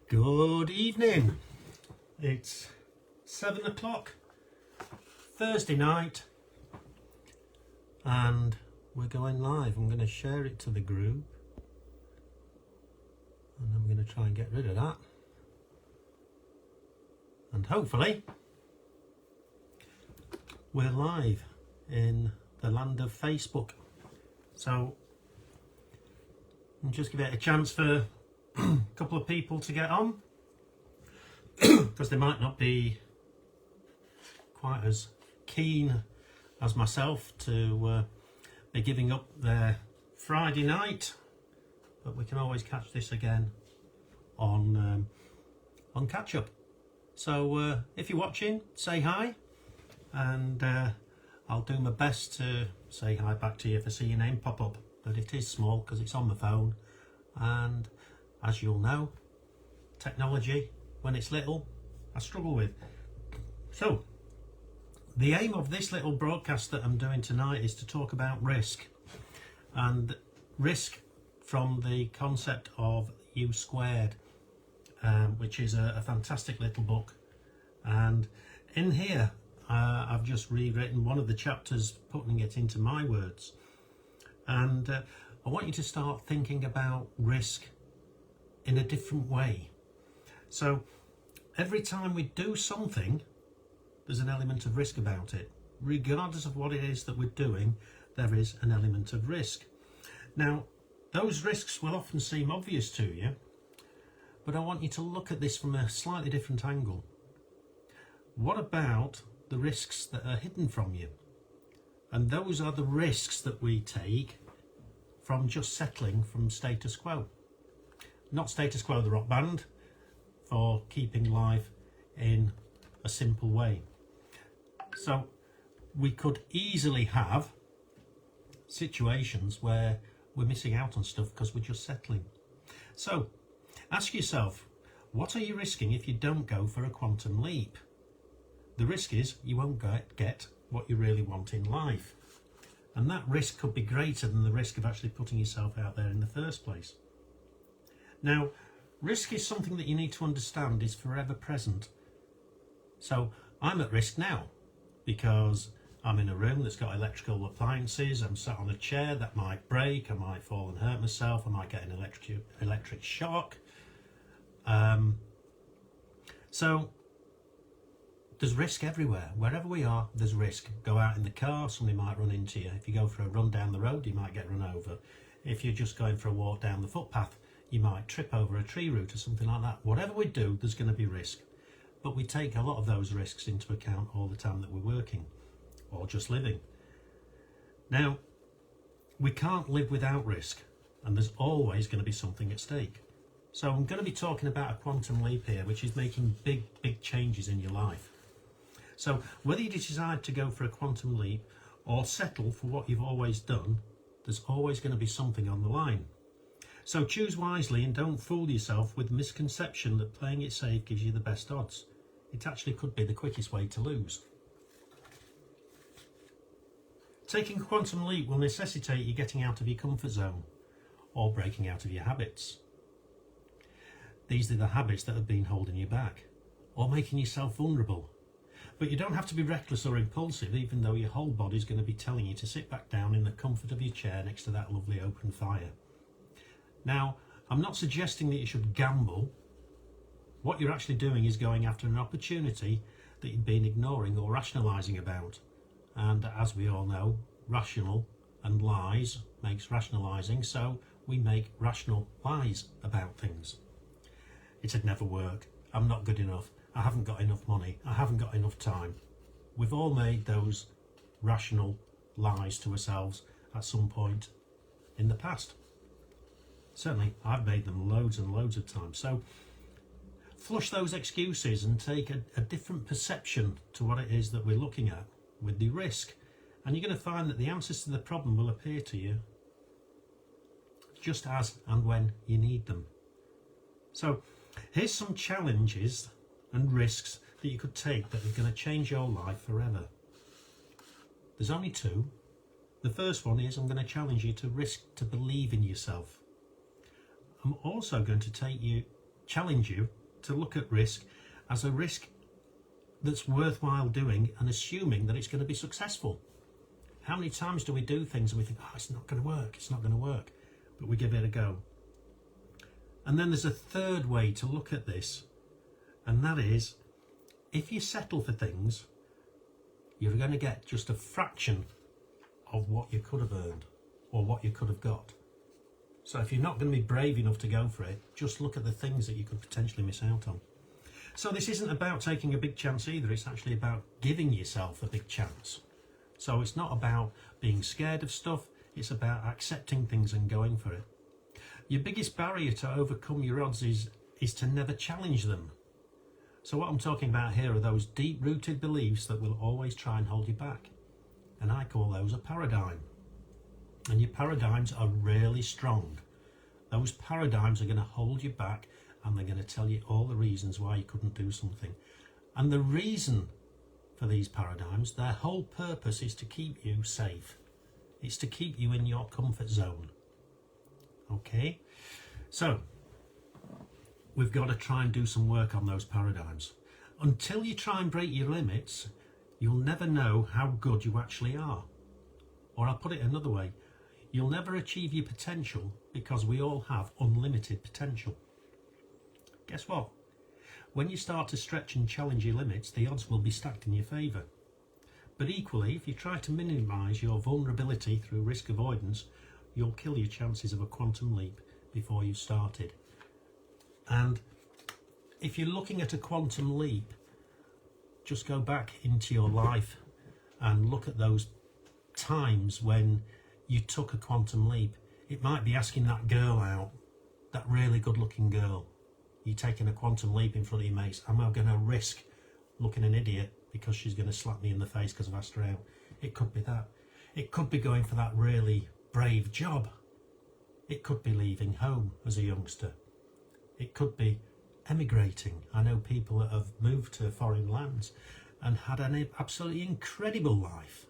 Good evening. It's 7 o'clock Thursday night and we're going live. I'm going to share it to the group and I'm going to try and get rid of that, and hopefully we're live in the land of Facebook. So I'll just give it a chance for a couple of people to get on because they might not be quite as keen as myself to be giving up their Friday night, but we can always catch this again on catch up. So if you're watching, say hi, and I'll do my best to say hi back to you if I see your name pop up, but it is small because it's on my phone, and as you'll know, technology, when it's little, I struggle with. So, the aim of this little broadcast that I'm doing tonight is to talk about risk. And risk from the concept of U squared, which is a fantastic little book. And in here, I've just rewritten one of the chapters, putting it into my words. And I want you to start thinking about risk in a different way. So every time we do something, there's an element of risk about it. Regardless of what it is that we're doing, there is an element of risk. Now, those risks will often seem obvious to you, but I want you to look at this from a slightly different angle. What about the risks that are hidden from you? And those are the risks that we take from just settling from status quo. Not Status Quo, the rock band, for keeping life in a simple way. So we could easily have situations where we're missing out on stuff because we're just settling. So ask yourself, what are you risking if you don't go for a quantum leap? The risk is you won't get what you really want in life. And that risk could be greater than the risk of actually putting yourself out there in the first place. Now, risk is something that you need to understand is forever present. So I'm at risk now because I'm in a room that's got electrical appliances. I'm sat on a chair that might break. I might fall and hurt myself. I might get an electric shock. So there's risk everywhere. Wherever we are, there's risk. Go out in the car, somebody might run into you. If you go for a run down the road, you might get run over. If you're just going for a walk down the footpath, you might trip over a tree root or something like that. Whatever we do, there's going to be risk. But we take a lot of those risks into account all the time that we're working or just living. Now, we can't live without risk, and there's always going to be something at stake. So I'm going to be talking about a quantum leap here, which is making big changes in your life. So whether you decide to go for a quantum leap or settle for what you've always done, there's always going to be something on the line. So choose wisely and don't fool yourself with the misconception that playing it safe gives you the best odds. It actually could be the quickest way to lose. Taking a quantum leap will necessitate you getting out of your comfort zone or breaking out of your habits. These are the habits that have been holding you back or making yourself vulnerable. But you don't have to be reckless or impulsive, even though your whole body's going to be telling you to sit back down in the comfort of your chair next to that lovely open fire. Now, I'm not suggesting that you should gamble. What you're actually doing is going after an opportunity that you've been ignoring or rationalising about. And as we all know, rational and lies makes rationalising, so we make rational lies about things. It'd never work. I'm not good enough. I haven't got enough money. I haven't got enough time. We've all made those rational lies to ourselves at some point in the past. Certainly, I've made them loads and loads of times. So flush those excuses and take a different perception to what it is that we're looking at with the risk. And you're going to find that the answers to the problem will appear to you just as and when you need them. So here's some challenges and risks that you could take that are going to change your life forever. There's only two. The first one is I'm going to challenge you to risk to believe in yourself. I'm also going to take you challenge you to look at risk as a risk that's worthwhile doing and assuming that it's going to be successful. How many times do we do things and we think, oh, it's not going to work, it's not going to work, but we give it a go. And then there's a third way to look at this, and that is, if you settle for things, you're going to get just a fraction of what you could have earned or what you could have got. So if you're not going to be brave enough to go for it, just look at the things that you could potentially miss out on. So this isn't about taking a big chance either, it's actually about giving yourself a big chance. So it's not about being scared of stuff, it's about accepting things and going for it. Your biggest barrier to overcome your odds is to never challenge them. So what I'm talking about here are those deep-rooted beliefs that will always try and hold you back. And I call those a paradigm. And your paradigms are really strong. Those paradigms are going to hold you back, and they're going to tell you all the reasons why you couldn't do something. And the reason for these paradigms, their whole purpose is to keep you safe. It's to keep you in your comfort zone. Okay? So, we've got to try and do some work on those paradigms. Until you try and break your limits, you'll never know how good you actually are. Or I'll put it another way, you'll never achieve your potential because we all have unlimited potential. Guess what? When you start to stretch and challenge your limits, the odds will be stacked in your favour. But equally, if you try to minimise your vulnerability through risk avoidance, you'll kill your chances of a quantum leap before you started. And if you're looking at a quantum leap, just go back into your life and look at those times when you took a quantum leap. It might be asking that girl out, that really good looking girl. You're taking a quantum leap in front of your mates. Am I going to risk looking an idiot because she's going to slap me in the face because I've asked her out? It could be that. It could be going for that really brave job. It could be leaving home as a youngster. It could be emigrating. I know people that have moved to foreign lands and had an absolutely incredible life.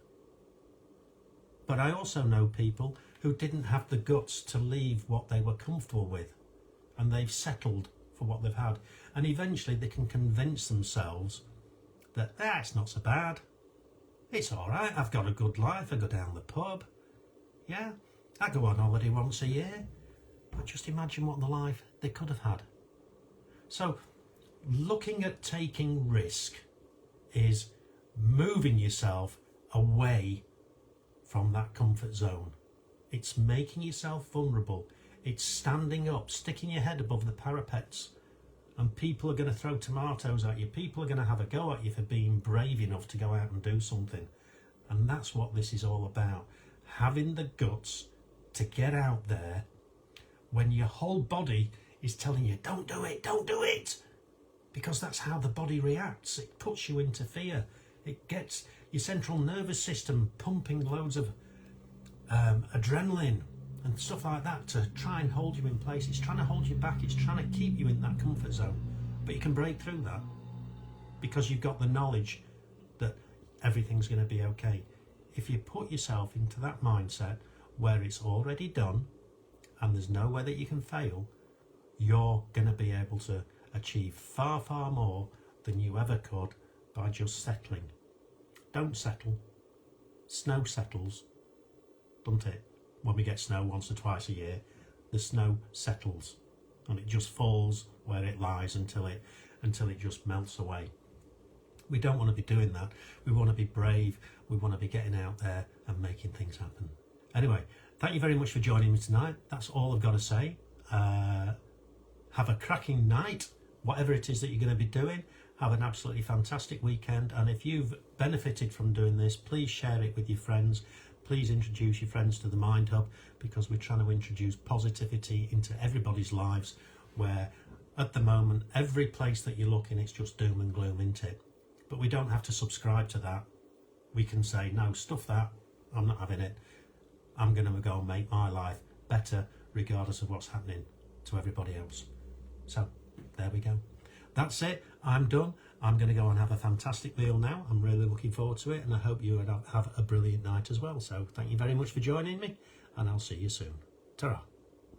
But I also know people who didn't have the guts to leave what they were comfortable with, and they've settled for what they've had, and eventually they can convince themselves that it's not so bad, it's all right, I've got a good life, I go down the pub, yeah, I go on holiday once a year. But just imagine what the life they could have had. So looking at taking risk is moving yourself away from that comfort zone. It's making yourself vulnerable. It's standing up, sticking your head above the parapets, and people are going to throw tomatoes at you. People are going to have a go at you for being brave enough to go out and do something. And that's what this is all about. Having the guts to get out there when your whole body is telling you, don't do it, don't do it. Because that's how the body reacts. It puts you into fear. It gets your central nervous system pumping loads of adrenaline and stuff like that to try and hold you in place. It's trying to hold you back. It's trying to keep you in that comfort zone. But you can break through that because you've got the knowledge that everything's going to be okay. If you put yourself into that mindset where it's already done and there's no way that you can fail, you're going to be able to achieve far, far more than you ever could by just settling. Don't settle. Snow settles, doesn't it? When we get snow once or twice a year, the snow settles and it just falls where it lies until it just melts away. We don't want to be doing that. We want to be brave. We want to be getting out there and making things happen. Anyway, thank you very much for joining me tonight. That's all I've got to say. Have a cracking night, whatever it is that you're going to be doing. Have an absolutely fantastic weekend. And if you've benefited from doing this, please share it with your friends. Please introduce your friends to the Mind Hub, because we're trying to introduce positivity into everybody's lives, where at the moment, every place that you look in, it's just doom and gloom, isn't it? But we don't have to subscribe to that. We can say, no, stuff that, I'm not having it. I'm going to go and make my life better regardless of what's happening to everybody else. So, there we go. That's it. I'm done. I'm going to go and have a fantastic meal now. I'm really looking forward to it, and I hope you have a brilliant night as well. So, thank you very much for joining me, and I'll see you soon. Ta-ra.